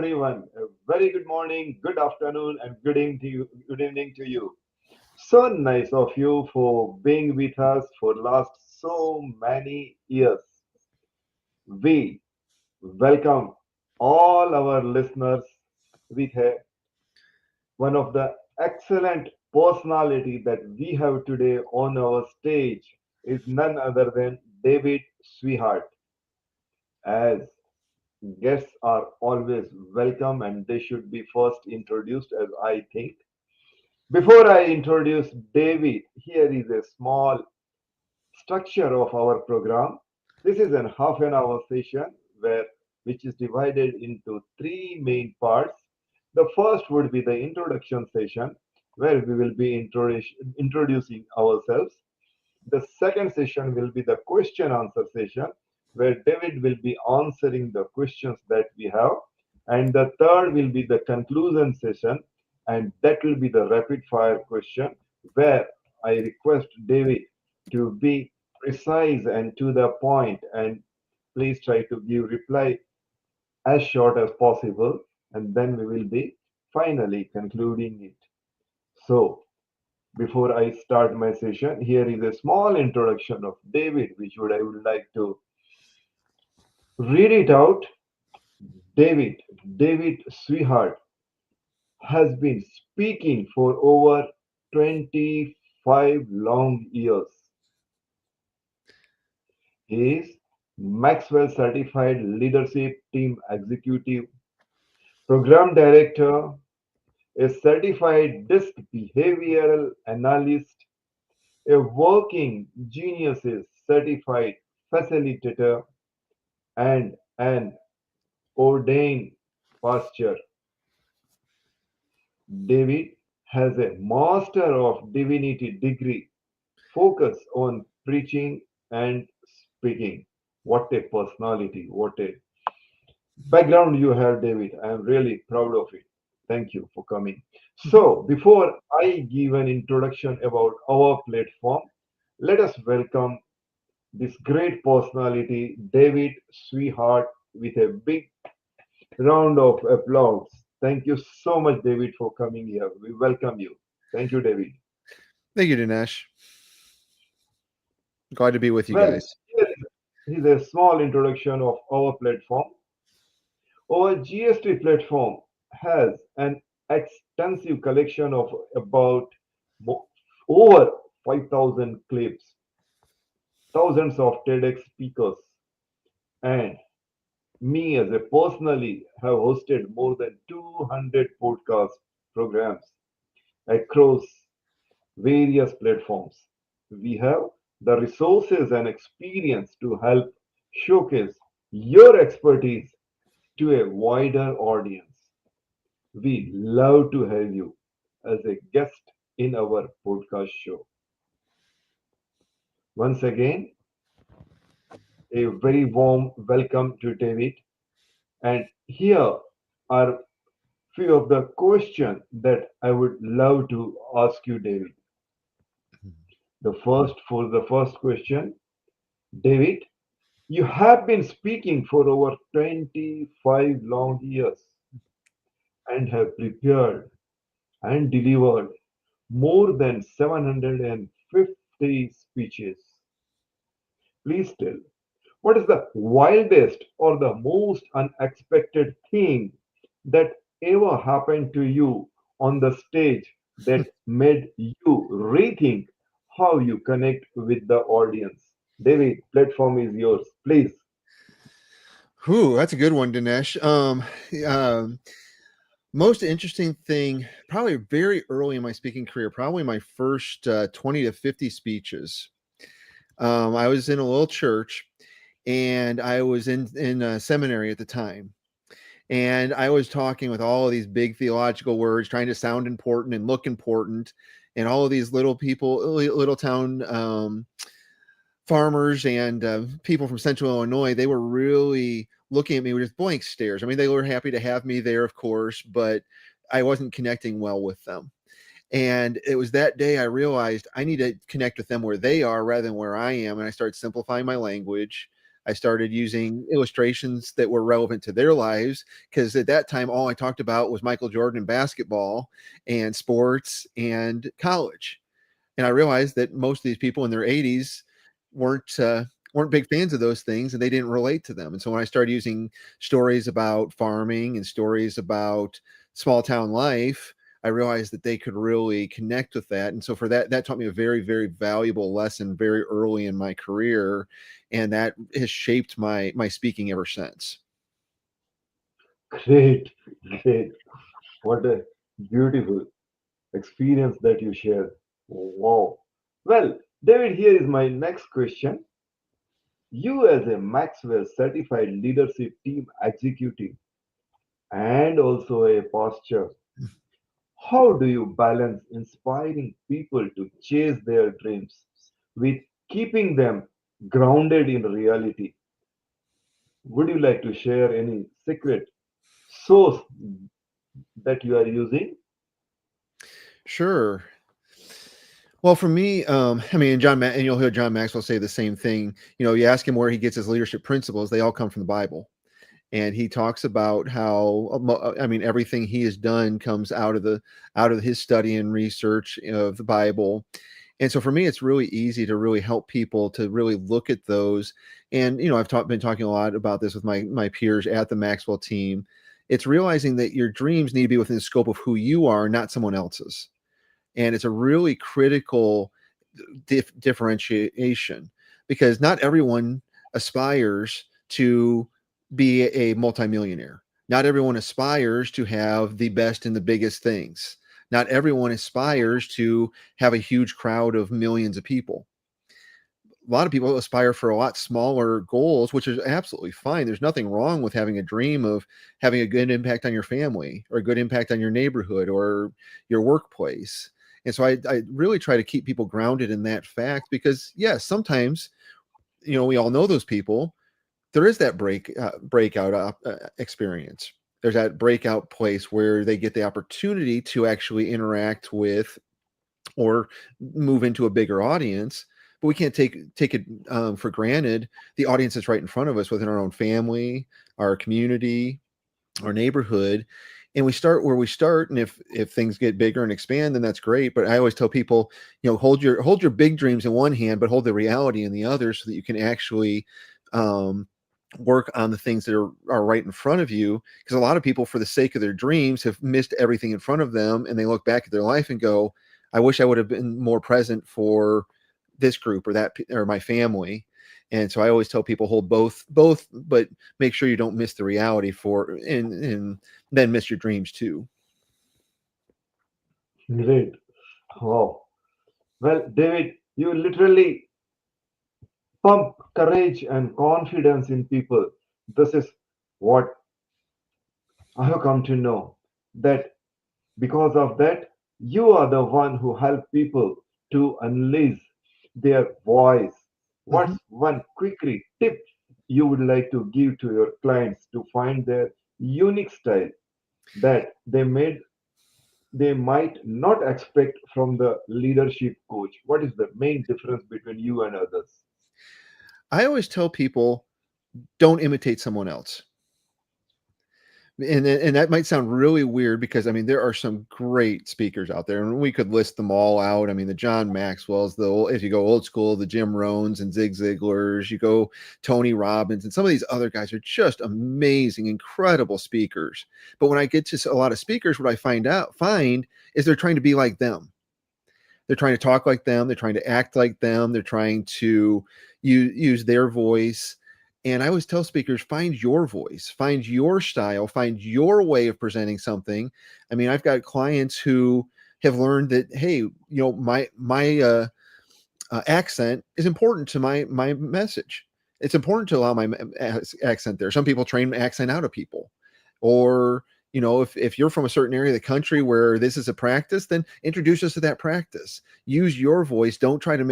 everyone. A very good morning, good afternoon, and good evening to you. Good evening to you. So nice of you for being with us for last so many years. We welcome all our listeners with one of the excellent personality that we have today on our stage is none other than David Swihart. As guests are always welcome and they should be first introduced, as I think. Before I introduce David, here is a small structure of our program. This is a half an hour session where which is divided into three main parts. The first would be the introduction session where we will be introducing ourselves. The second session will be the question answer session where David will be answering the questions that we have. And the third will be the conclusion session, and that will be the rapid fire question where I request David to be precise and to the point and please try to give reply as short as possible, and then we will be finally concluding it. So before I start my session, here is a small introduction of David, which I would like to read it out. David Swihart has been speaking for over 25 long years. He is Maxwell Certified Leadership Team Executive, Program Director, a certified DISC behavioral analyst, a working geniuses certified facilitator, and an ordained pastor. David has a Master of Divinity degree, focus on preaching and speaking. What a personality, what a background you have, David. I am really proud of it. Thank you for coming. So, before I give an introduction about our platform, let us welcome this great personality, David Swihart, with a big round of applause. Thank you so much, David, for coming here. We welcome you. Thank you, David. Thank you, Dinesh. Glad to be with you Well, guys. here is a small introduction of our platform. Our GST platform has an extensive collection of about over 5,000 clips, thousands of TEDx speakers, and me as a personally have hosted more than 200 podcast programs across various platforms. We have the resources and experience to help showcase your expertise to a wider audience. We love to have you as a guest in our podcast show. Once again, a very warm welcome to David. And here are few of the questions that I would love to ask you, David. The first question, David, you have been speaking for over 25 long years and have prepared and delivered more than 750 speeches. Please tell, what is the wildest or the most unexpected thing that ever happened to you on the stage that made you rethink how you connect with the audience? David, platform is yours. Please. Whew, that's a good one, Dinesh. Um, Most interesting thing, probably very early in my speaking career, probably my first 20 to 50 speeches. I was in a little church and I was in a seminary at the time. And I was talking with all of these big theological words, trying to sound important and look important. And all of these little people, little town farmers and people from central Illinois, they were really looking at me with just blank stares. I mean, they were happy to have me there, of course, but I wasn't connecting well with them. And it was that day I realized I need to connect with them where they are rather than where I am. And I started simplifying my language. I started using illustrations that were relevant to their lives because at that time, all I talked about was Michael Jordan and basketball and sports and college. And I realized that most of these people in their 80s weren't weren't big fans of those things, and they didn't relate to them. And so when I started using stories about farming and stories about small town life, I realized that they could really connect with that. And so for that, that taught me a very, very valuable lesson very early in my career, and that has shaped my speaking ever since. Great, great. What a beautiful experience that you shared. Wow. Well, David, here is my next question. You, as a Maxwell certified leadership team executive and also a posture, how do you balance inspiring people to chase their dreams with keeping them grounded in reality? Would you like to share any secret source that you are using? Sure. Well, for me, I mean, and you'll hear John Maxwell say the same thing. You know, you ask him where he gets his leadership principles; they all come from the Bible. And he talks about how, I mean, everything he has done comes out of his study and research of the Bible. And so for me, it's really easy to really help people to really look at those. And been talking a lot about this with my peers at the Maxwell team. It's realizing that your dreams need to be within the scope of who you are, not someone else's. And it's a really critical differentiation, because not everyone aspires to be a multimillionaire. Not everyone aspires to have the best and the biggest things. Not everyone aspires to have a huge crowd of millions of people. A lot of people aspire for a lot smaller goals, which is absolutely fine. There's nothing wrong with having a dream of having a good impact on your family or a good impact on your neighborhood or your workplace. And so I really try to keep people grounded in that fact, because yes, sometimes, we all know those people. There is that breakout experience. There's that breakout place where they get the opportunity to actually interact with or move into a bigger audience. But we can't take it for granted, the audience that's right in front of us within our own family, our community, our neighborhood. And we start where we start, and if things get bigger and expand, then that's great. But I always tell people, hold your big dreams in one hand, but hold the reality in the other, so that you can actually work on the things that are right in front of you. Because a lot of people, for the sake of their dreams, have missed everything in front of them, and they look back at their life and go, I wish I would have been more present for this group or that or my family. And so I always tell people, hold both, but make sure you don't miss the reality and then miss your dreams too. Great. Wow. Well, David, you literally pump courage and confidence in people. This is what I have come to know, that because of that, you are the one who help people to unleash their voice. Mhm. What's one quickly tip you would like to give to your clients to find their unique style that they might not expect from the leadership coach? What is the main difference between you and others? I always tell people, don't imitate someone else. And that might sound really weird, because I mean, there are some great speakers out there, and we could list them all out. I mean, the John Maxwell's, if you go old school, the Jim Rohns and Zig Ziglars, you go Tony Robbins, and some of these other guys are just amazing, incredible speakers. But when I get to a lot of speakers, what I find is they're trying to be like them. They're trying to talk like them. They're trying to act like them. They're trying to use their voice. And I always tell speakers, find your voice, find your style, find your way of presenting something. I mean, I've got clients who have learned that, hey, my accent is important to my message. It's important to allow my accent there. Some people train accent out of people, or if you're from a certain area of the country where this is a practice, then introduce us to that practice. Use your voice. Don't try to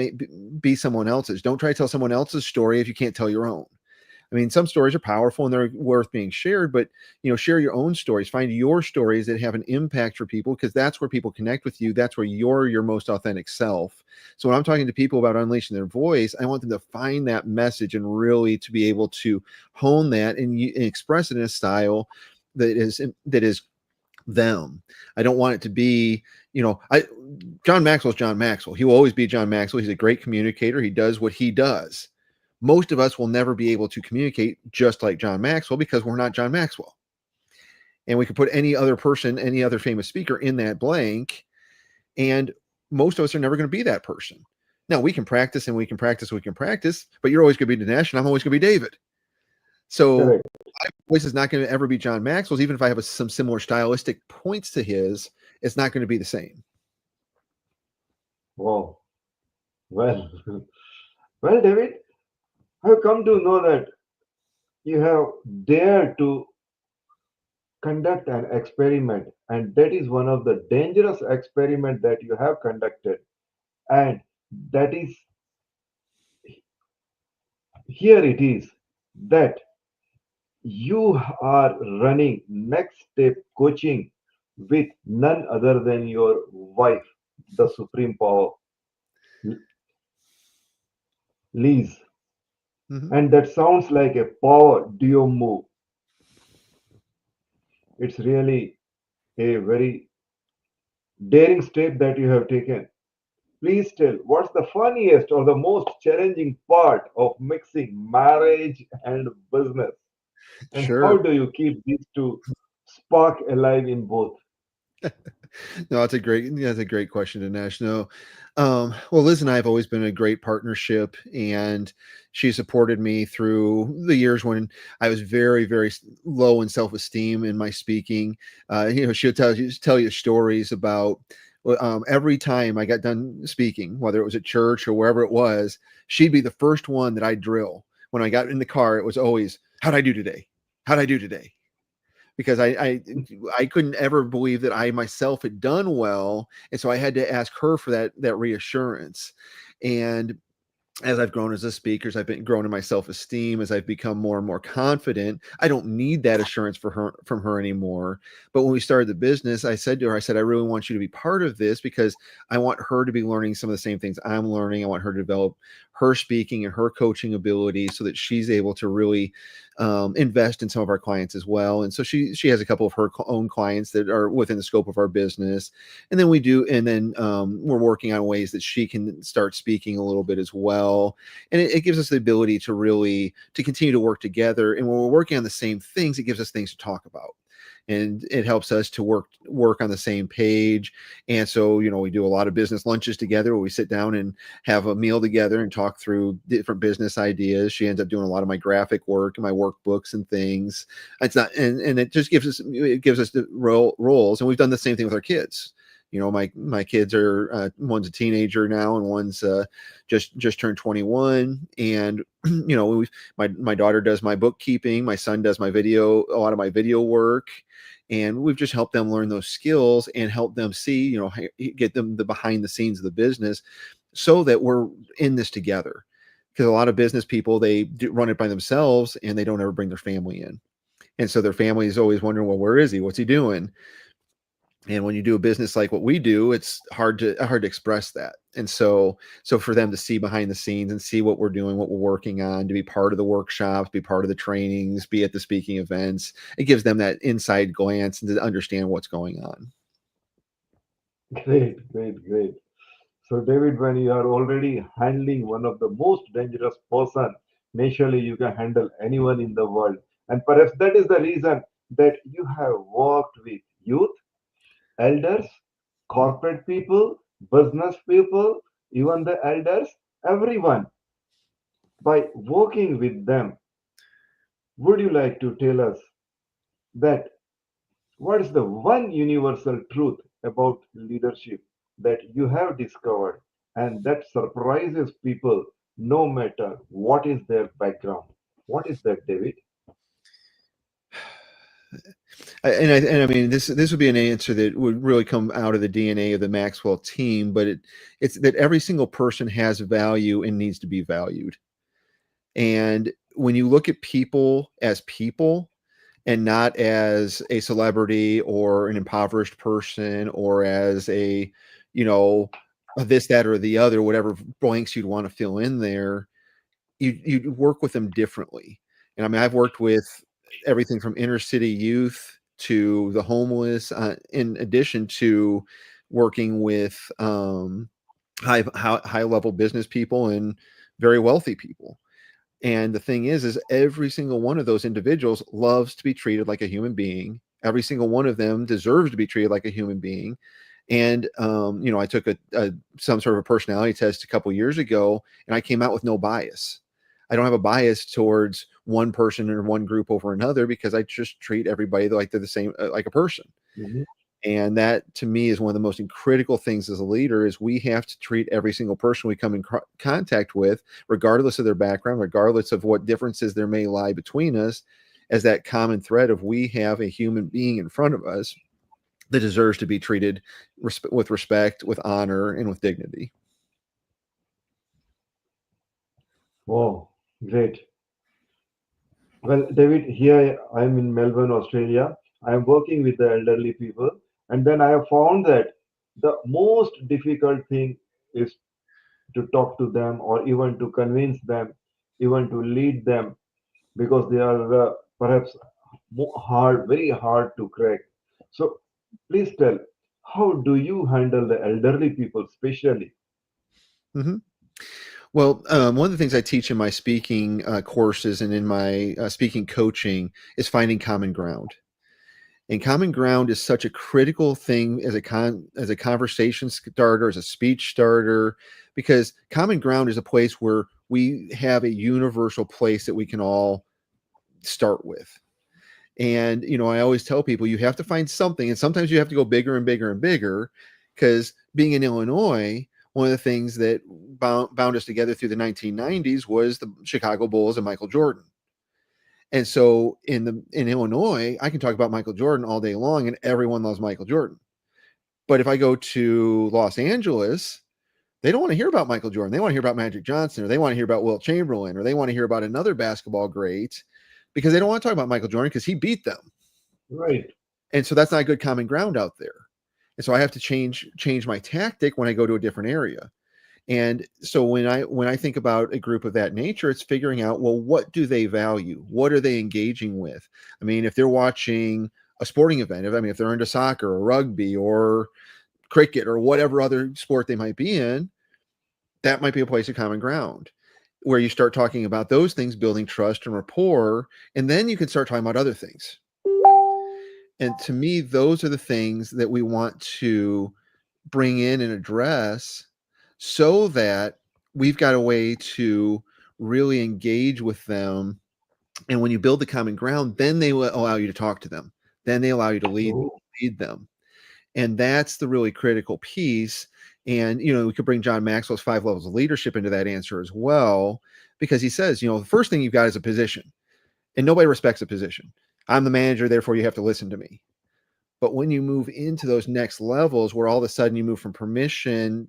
be someone else's. Don't try to tell someone else's story if you can't tell your own. I mean, some stories are powerful and they're worth being shared, but share your own stories. Find your stories that have an impact for people, because that's where people connect with you. That's where you're your most authentic self. So when I'm talking to people about unleashing their voice, I want them to find that message and really to be able to hone that and express it in a style that is them. I don't want it to be, John Maxwell's John Maxwell. He will always be John Maxwell. He's a great communicator. He does what he does. Most of us will never be able to communicate just like John Maxwell, because we're not John Maxwell. And we could put any other person, any other famous speaker in that blank, and most of us are never going to be that person. Now, we can practice and we can practice, but you're always going to be Dinesh and I'm always going to be David. So Correct. my voice is not going to ever be John Maxwell's. Even if I have some similar stylistic points to his, it's not going to be the same. Wow. Well, well, David, I've come to know that you have dared to conduct an experiment, and that is one of the dangerous experiment that you have conducted. And that is, here it is, that you are running next step coaching with none other than your wife, the supreme power, Liz. Mm-hmm. And that sounds like a power duo move. It's really a very daring step that you have taken. Please tell, what's the funniest or the most challenging part of mixing marriage and business? And how Sure. do you keep these two spark alive in both? No, that's a great question, Dinesh. No, well, Liz and I have always been a great partnership, and she supported me through the years when I was very, very low in self-esteem in my speaking. She'll tell you stories about every time I got done speaking, whether it was at church or wherever it was, she'd be the first one that I'd drill. When I got in the car, it was always, "How'd I do today? How'd I do today?" Because I couldn't ever believe that I myself had done well, and so I had to ask her for that reassurance. And as I've grown as a speaker, as I've been growing in my self-esteem, as I've become more and more confident, I don't need that assurance from her anymore. But when we started the business, I said to her, I really want you to be part of this, because I want her to be learning some of the same things I'm learning. I want her to develop her speaking and her coaching ability so that she's able to really invest in some of our clients as well. And so she has a couple of her own clients that are within the scope of our business. And then we're working on ways that she can start speaking a little bit as well. And it gives us the ability to really to continue to work together. And when we're working on the same things, it gives us things to talk about. And it helps us to work on the same page. And so, we do a lot of business lunches together where we sit down and have a meal together and talk through different business ideas. She ends up doing a lot of my graphic work and my workbooks and things. It's not, and it just gives us the roles. And we've done the same thing with our kids. My kids are one's a teenager now, and one's just turned 21. And my daughter does my bookkeeping, my son does a lot of my video work, and we've just helped them learn those skills and help them see, get them the behind the scenes of the business, so that we're in this together. Because a lot of business people, they run it by themselves and they don't ever bring their family in, and so their family is always wondering, well, where is he? What's he doing? And when you do a business like what we do, it's hard to express that. And so for them to see behind the scenes and see what we're doing, what we're working on, to be part of the workshops, be part of the trainings, be at the speaking events, it gives them that inside glance and to understand what's going on. Great, great, great. So, David, when you are already handling one of the most dangerous person, naturally you can handle anyone in the world. And perhaps that is the reason that you have worked with youth, elders, corporate people, business people, even the elders, everyone. By working with them, would you like to tell us that what is the one universal truth about leadership that you have discovered and that surprises people no matter what is their background? What is that, David? And I mean, this would be an answer that would really come out of the DNA of the Maxwell team, but it's that every single person has value and needs to be valued. And when you look at people as people and not as a celebrity or an impoverished person or as a, you know, this, that, or the other, whatever blanks you'd want to fill in there, you work with them differently. And I mean, I've worked with everything from inner city youth to the homeless, in addition to working with high level business people and very wealthy people. And the thing is every single one of those individuals loves to be treated like a human being. Every single one of them deserves to be treated like a human being. And you know, I took a some sort of a personality test a couple years ago, and I came out with no bias. I don't have a bias towards one person or one group over another because I just treat everybody like they're the same, like a person. Mhm. And that to me is one of the most critical things as a leader is we have to treat every single person we come in contact with, regardless of their background, regardless of what differences there may lie between us, as that common thread of we have a human being in front of us that deserves to be treated with respect, with honor, and with dignity. Oh, great. Well, David, here I am in Melbourne, Australia. I am working with the elderly people, and then I have found that the most difficult thing is to talk to them or even to convince them, even to lead them, because they are perhaps hard, very hard to crack. So, please tell, how do you handle the elderly people, especially? Mm-hmm. Well, one of the things I teach in my speaking courses and in my speaking coaching is finding common ground. And common ground is such a critical thing as a conversation starter, as a speech starter, because common ground is a place where we have a universal place that we can all start with. And you know, I always tell people you have to find something, and sometimes you have to go bigger and bigger and bigger, because being in Illinois, one of the things that bound us together through the 1990s was the Chicago Bulls and Michael Jordan. And so in Illinois, I can talk about Michael Jordan all day long, and everyone loves Michael Jordan. But if I go to Los Angeles, they don't want to hear about Michael Jordan. They want to hear about Magic Johnson, or they want to hear about Wilt Chamberlain, or they want to hear about another basketball great, because they don't want to talk about Michael Jordan because he beat them. Right. And so that's not good common ground out there. And so I have to change my tactic when I go to a different area. And so when I think about a group of that nature, it's figuring out, well, what do they value? What are they engaging with? I mean, if they're watching a sporting event, if they're into soccer or rugby or cricket or whatever other sport they might be in, that might be a place of common ground where you start talking about those things, building trust and rapport, and then you can start talking about other things. And to me, those are the things that we want to bring in and address so that we've got a way to really engage with them. And when you build the common ground, then they will allow you to talk to them. Then they allow you to Oh, lead them. And that's the really critical piece. And, you know, we could bring John Maxwell's 5 levels of leadership into that answer as well, because he says, you know, the first thing you've got is a position, and nobody respects a position. I'm the manager, therefore you have to listen to me. But when you move into those next levels where all of a sudden you move from permission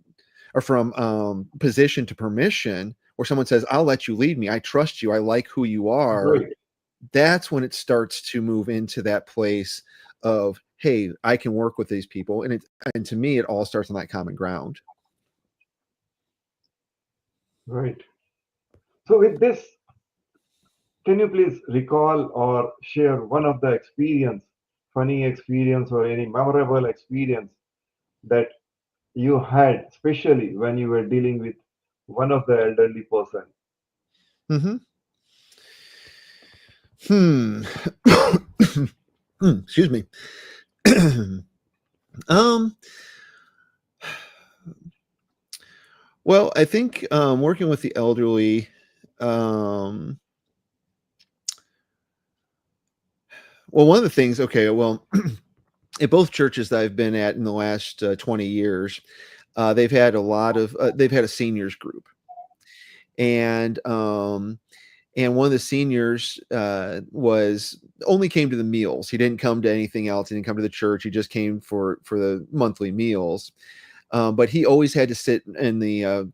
or from position to permission, where someone says, I'll let you lead me. I trust you. I like who you are. great. That's when it starts to move into that place of, hey, I can work with these people. And to me, it all starts on that common ground. Right. So, with this, can you please recall or share one of the experience, funny experience, or any memorable experience that you had, especially when you were dealing with one of the elderly person? Mm-hmm. Hmm. Excuse me. um, well, I think working with the elderly, um, well, one of the things, okay, well, at both churches that I've been at in the last 20 years, they've had they've had a seniors group. And and one of the seniors was only came to the meals. He didn't come to anything else. He didn't come to the church. He just came for the monthly meals. But he always had to sit in the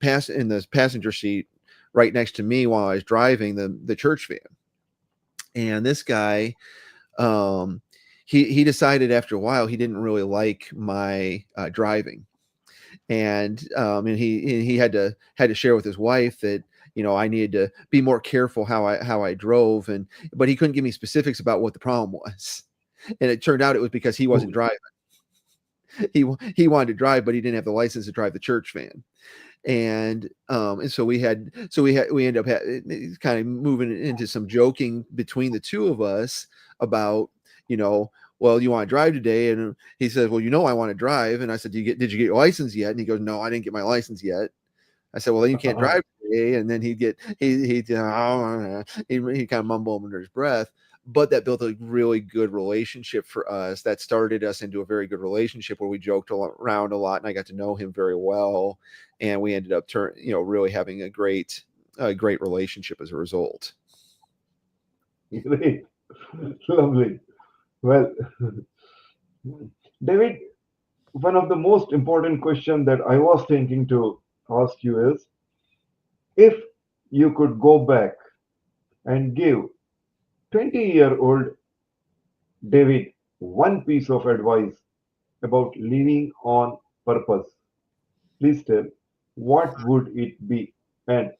passenger seat right next to me while I was driving the church van. And this guy, um, he decided after a while he didn't really like my driving, and he had to share with his wife that I needed to be more careful how I drove, but he couldn't give me specifics about what the problem was, and it turned out it was because he wasn't driving. He wanted to drive, but he didn't have the license to drive the church van. And so we end up kind of moving into some joking between the two of us about, well, you want to drive today? And he says, well, I want to drive. And I said, did you get your license yet? And he goes, no, I didn't get my license yet. I said, well, then you can't drive today. And then he kind of mumbled under his breath. But that built a really good relationship for us. That started us into a very good relationship where we joked around a lot, and I got to know him very well, and we ended up really having a great relationship as a result. Great. Lovely. Well, David, one of the most important questions that I was thinking to ask you is, if you could go back and give 20-year-old David one piece of advice about living on purpose, please tell, what would it be, and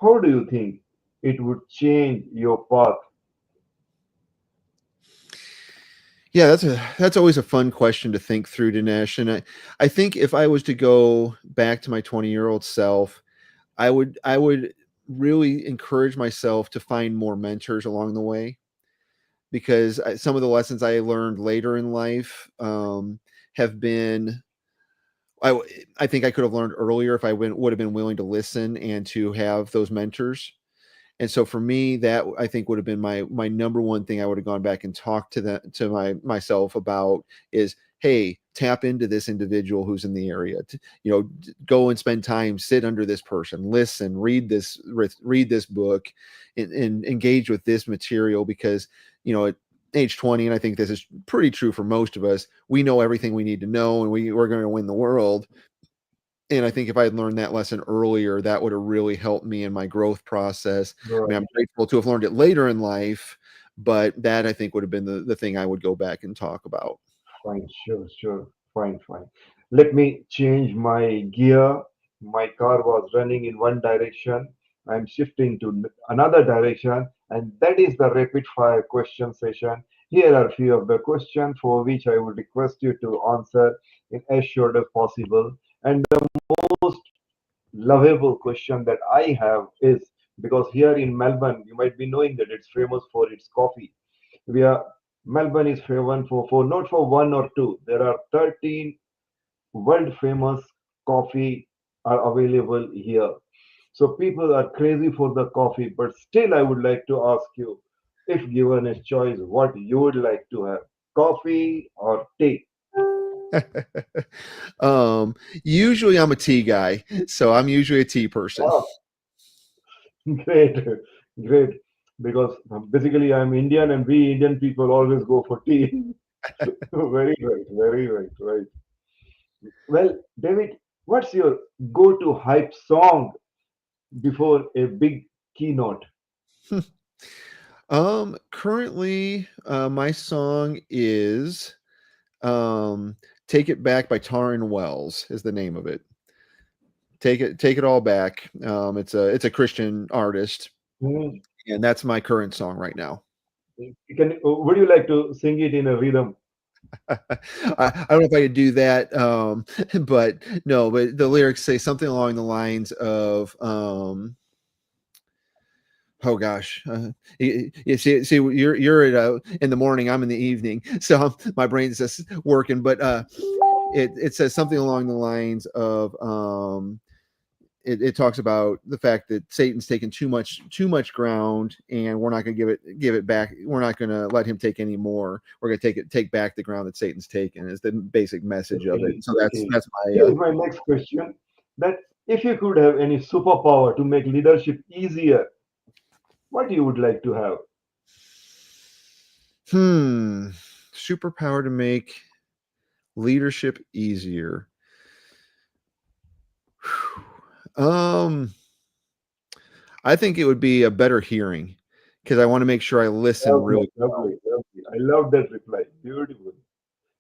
how do you think it would change your path? Yeah, that's always a fun question to think through, Dinesh. And I think if I was to go back to my 20-year-old self, I would really encourage myself to find more mentors along the way, because some of the lessons I learned later in life have been I I think I could have learned earlier if I would have been willing to listen and to have those mentors. And so for me, that I think would have been my number one thing I would have gone back and talked to myself about is, hey, tap into this individual who's in the area. Go and spend time, sit under this person, listen, read this book, and engage with this material, because at age 20, and I think this is pretty true for most of us, we know everything we need to know, and we're going to win the world. And I think if I had learned that lesson earlier, that would have really helped me in my growth process. I mean, Right. I'm grateful to have learned it later in life, but that I think would have been the thing I would go back and talk about. Fine, sure, sure. Fine, fine. Let me change my gear. My car was running in one direction. I'm shifting to another direction, and that is the rapid fire question session. Here are a few of the questions for which I would request you to answer in as short as possible. And the most lovable question that I have is, because here in Melbourne, you might be knowing that it's famous for its coffee. We are Melbourne is famous for not for one or two. There are 13 world famous coffee are available here. So people are crazy for the coffee, but still I would like to ask you, if given a choice, what you would like to have, coffee or tea? um, Usually I'm a tea guy, so I'm usually a tea person. Oh, great, great. Because basically I'm Indian and we Indian people always go for tea. Very right, very right, right. Well, David, what's your go-to hype song before a big keynote? Currently, my song is um, "Take It Back" by Taryn Wells is the name of it. Take it all back. It's a Christian artist, Hmm. and that's my current song right now. Would you like to sing it in a rhythm? I don't know if I could do that, but no. But the lyrics say something along the lines of, "Oh gosh, you see, you're at in the morning. I'm in the evening, so my brain's just working." But it says something along the lines of, it talks about the fact that Satan's taken too much ground, and we're not going to give it back. We're not going to let him take any more. We're going to take back the ground that Satan's taken. Is the basic message of it. Okay, So that's okay. that's my Here's my next question. That if you could have any superpower to make leadership easier, what you would like to have? hmm superpower to make leadership easier. um I think it would be a better hearing because I want to make sure I listen Lovely, really well. lovely, lovely. I love that reply. Beautiful.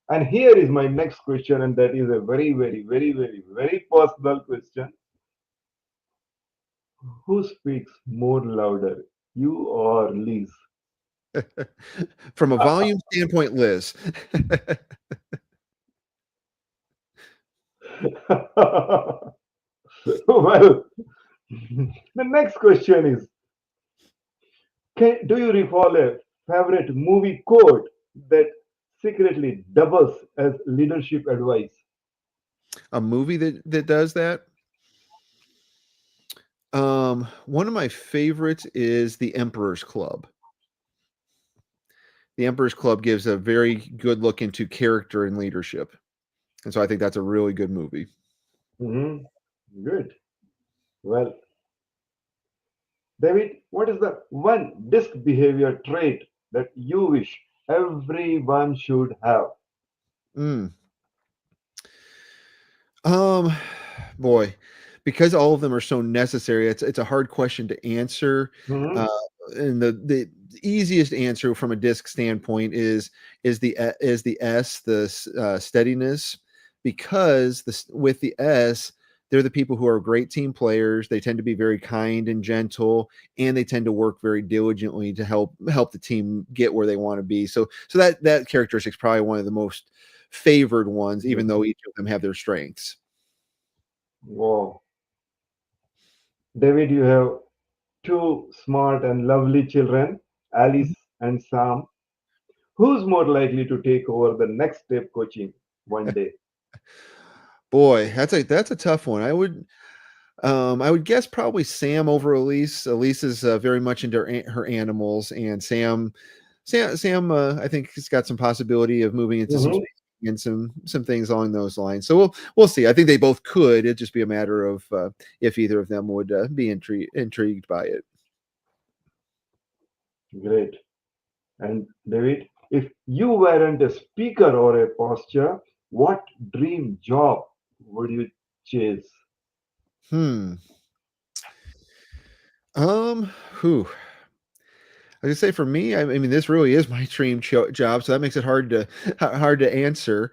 And here is my next question, and that is a very, very, very, very, very personal question. Who speaks more louder, you or Liz? From a volume standpoint, Liz. Well, the next question is do you recall a favorite movie quote that secretly doubles as leadership advice? A movie that does that. One of my favorites is The Emperor's Club. The Emperor's Club gives a very good look into character and leadership. And so I think that's a really good movie. Hmm. Good. Well, David, what is the one disc behavior trait that you wish everyone should have? Mm. Um, boy, because all of them are so necessary, it's a hard question to answer. Hmm. Uh, and the easiest answer from a disc standpoint is the S, steadiness, because with the S, they're the people who are great team players. They tend to be very kind and gentle, and they tend to work very diligently to help the team get where they want to be. So that characteristic is probably one of the most favored ones, even though each of them have their strengths. Wow. David, you have two smart and lovely children, Alice and Sam. Who's more likely to take over the next step coaching one day? Boy, that's a tough one. I would guess probably Sam over Elise. Elise is very much into her animals, and Sam, I think has got some possibility of moving into some Hmm. space and some things along those lines. So we'll see. I think they both could. It'd just be a matter of if either of them would be intrigued by it. Great. And David, if you weren't a speaker or a posture, what dream job would you chase? Hmm. Who? I would say for me, I mean, this really is my dream job, so that makes it hard to answer.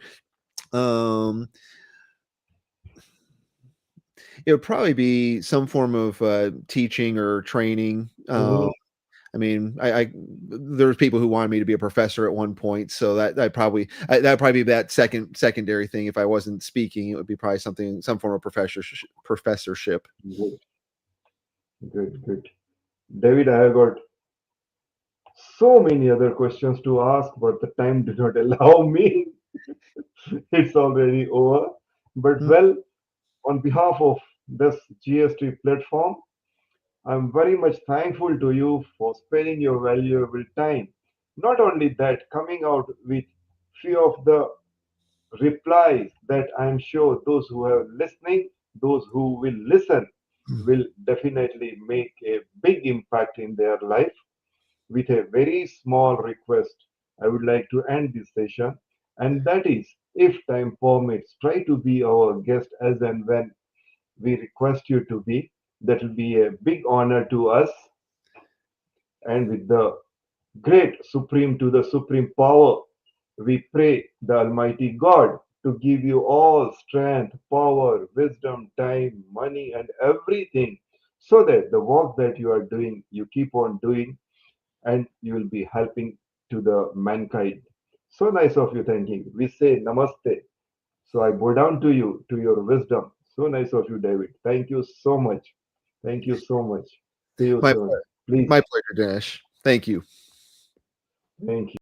Um, it would probably be some form of teaching or training. Hmm. I mean, I there's people who wanted me to be a professor at one point, so that'd probably be that secondary thing. If I wasn't speaking, it would be probably some form of professorship. Good, good, good. David, I have got so many other questions to ask, but the time did not allow me. It's already over. But Mm, well, on behalf of this GST platform, I'm very much thankful to you for spending your valuable time. Not only that, coming out with few of the replies that I'm sure those who are listening, those who will listen, mm. will definitely make a big impact in their life. With a very small request, I would like to end this session, and that is, if time permits, try to be our guest as and when we request you to be. That will be a big honor to us, and with the great supreme to the supreme power, we pray the Almighty God to give you all strength, power, wisdom, time, money, and everything, so that the work that you are doing, you keep on doing, and you will be helping to the mankind. So nice of you thanking. We say namaste. So I bow down to you, to your wisdom. So nice of you, David. Thank you so much. Thank you so much. See you My soon. Please. my pleasure, Dinesh. Thank you. Thank you.